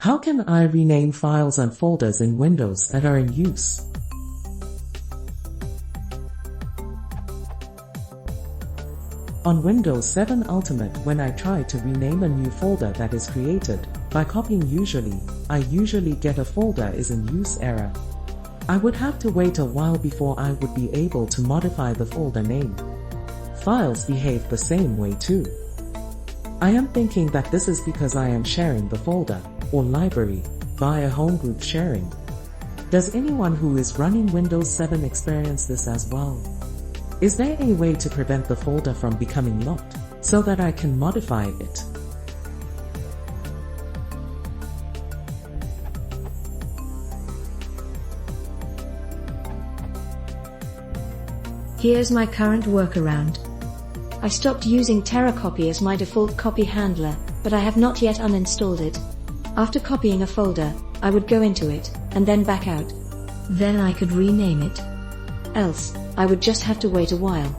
How can I rename files and folders in Windows that are in use? On Windows 7 Ultimate, when I try to rename a new folder that is created by copying, I usually get a folder is in use error. I would have to wait a while before I would be able to modify the folder name. Files behave the same way too. I am thinking that this is because I am sharing the folder or library via home group sharing. Does anyone who is running Windows 7 experience this as well? Is there any way to prevent the folder from becoming locked so that I can modify it? Here's my current workaround. I stopped using TerraCopy as my default copy handler, but I have not yet uninstalled it. After copying a folder, I would go into it, and then back out. Then I could rename it. Else, I would just have to wait a while.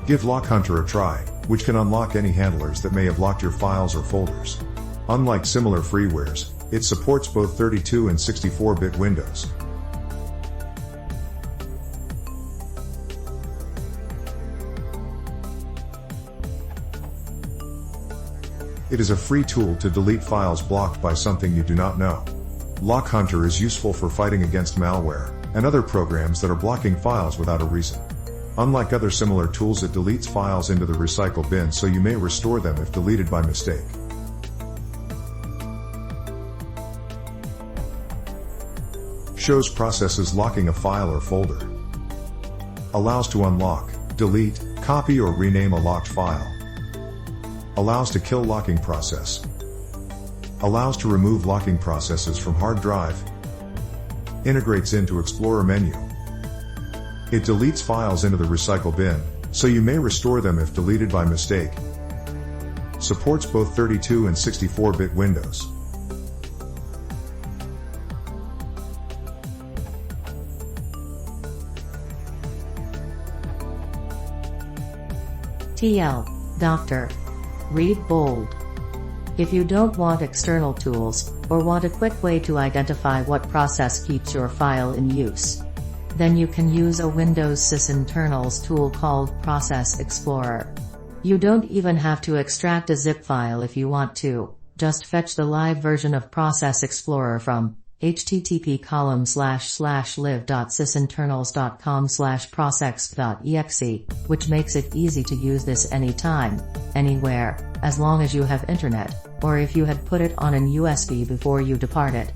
Give Lock Hunter a try, which can unlock any handlers that may have locked your files or folders. Unlike similar freewares, it supports both 32 and 64-bit Windows. It is a free tool to delete files blocked by something you do not know. Lock Hunter is useful for fighting against malware and other programs that are blocking files without a reason. Unlike other similar tools, it deletes files into the recycle bin so you may restore them if deleted by mistake. Shows processes locking a file or folder. Allows to unlock, delete, copy or rename a locked file. Allows to kill locking process. Allows to remove locking processes from hard drive. Integrates into Explorer menu. It deletes files into the recycle bin, so you may restore them if deleted by mistake. Supports both 32 and 64-bit Windows. TL, Dr. Read bold. If you don't want external tools, or want a quick way to identify what process keeps your file in use, then you can use a Windows sysinternals tool called Process Explorer. You don't even have to extract a zip file if you want to, just fetch the live version of Process Explorer from http://live.sysinternals.com/process.exe, which makes it easy to use this anytime, anywhere, as long as you have internet, or if you had put it on an USB before you departed.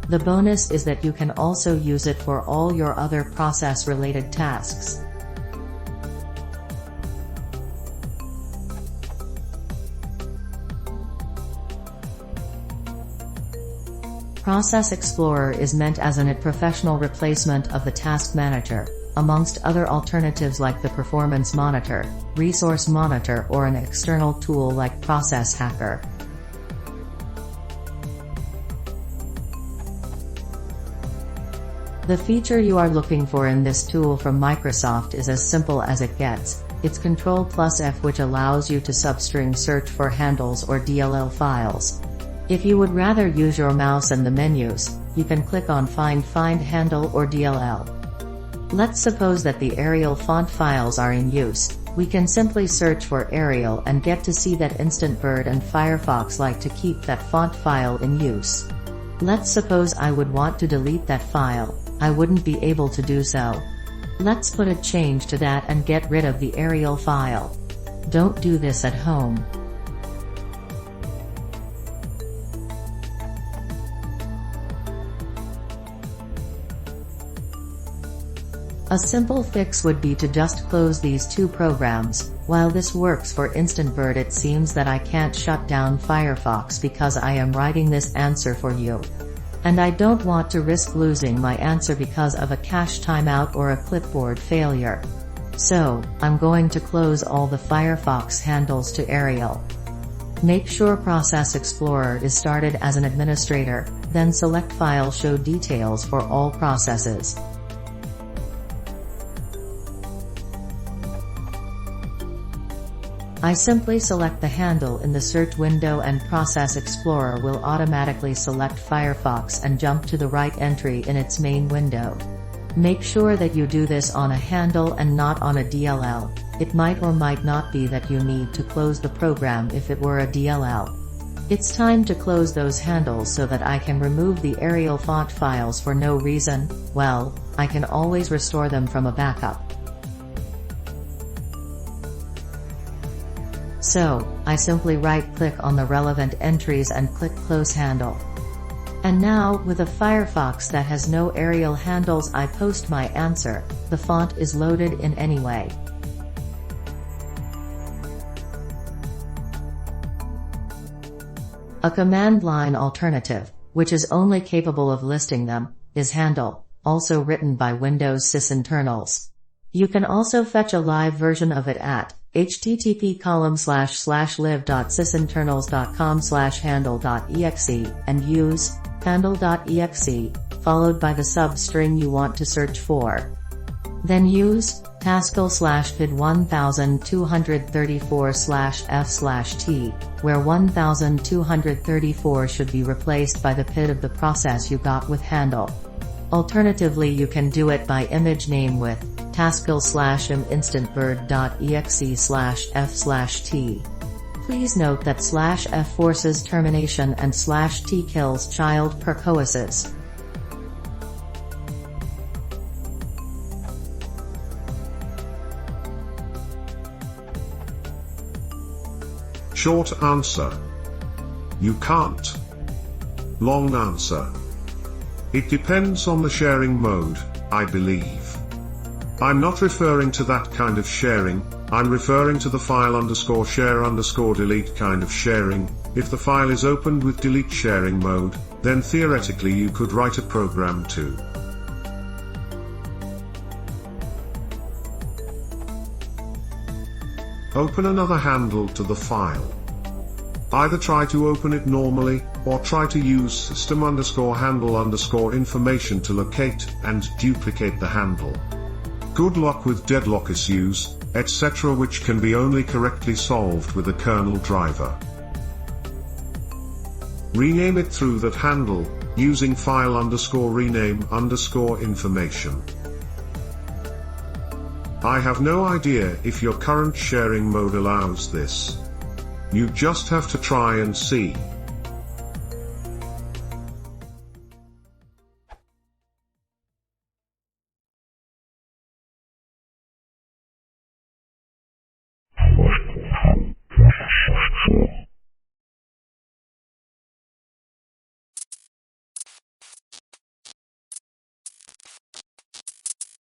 The bonus is that you can also use it for all your other process-related tasks. Process Explorer is meant as a professional replacement of the Task Manager, amongst other alternatives like the Performance Monitor, Resource Monitor or an external tool like Process Hacker. The feature you are looking for in this tool from Microsoft is as simple as it gets. It's Ctrl+F, which allows you to substring search for handles or DLL files. If you would rather use your mouse and the menus, you can click on Find Handle or DLL. Let's suppose that the Arial font files are in use. We can simply search for Arial and get to see that Instant Bird and Firefox like to keep that font file in use. Let's suppose I would want to delete that file. I wouldn't be able to do so. Let's put a change to that and get rid of the Arial file. Don't do this at home. A simple fix would be to just close these two programs. While this works for Instant Bird, it seems that I can't shut down Firefox because I am writing this answer for you. And I don't want to risk losing my answer because of a cache timeout or a clipboard failure. So, I'm going to close all the Firefox handles to Arial. Make sure Process Explorer is started as an administrator, then select File Show Details for all processes. I simply select the handle in the search window and Process Explorer will automatically select Firefox and jump to the right entry in its main window. Make sure that you do this on a handle and not on a DLL. It might or might not be that you need to close the program if it were a DLL. It's time to close those handles so that I can remove the Arial font files for no reason. Well, I can always restore them from a backup. So, I simply right-click on the relevant entries and click Close Handle. And now, with a Firefox that has no Arial handles, I post my answer. The font is loaded in anyway. A command line alternative, which is only capable of listing them, is handle, also written by Windows sysinternals. You can also fetch a live version of it at http://live.sysinternals.com/handle.exe and use handle.exe, followed by the substring you want to search for. Then use Haskell/PID1234/F/T, where 1234 should be replaced by the PID of the process you got with handle. Alternatively, you can do it by image name with Haskell/iminstantbird.exe/F/T. Please note that /F forces termination and /T kills child percoices. Short answer: you can't. Long answer: it depends on the sharing mode, I believe. I'm not referring to that kind of sharing, I'm referring to the file_share_delete kind of sharing. If the file is opened with delete sharing mode, then theoretically you could write a program to open another handle to the file. Either try to open it normally, or try to use system_handle_information to locate and duplicate the handle. Good luck with deadlock issues, etc., which can be only correctly solved with a kernel driver. Rename it through that handle, using file_rename_information. I have no idea if your current sharing mode allows this. You just have to try and see.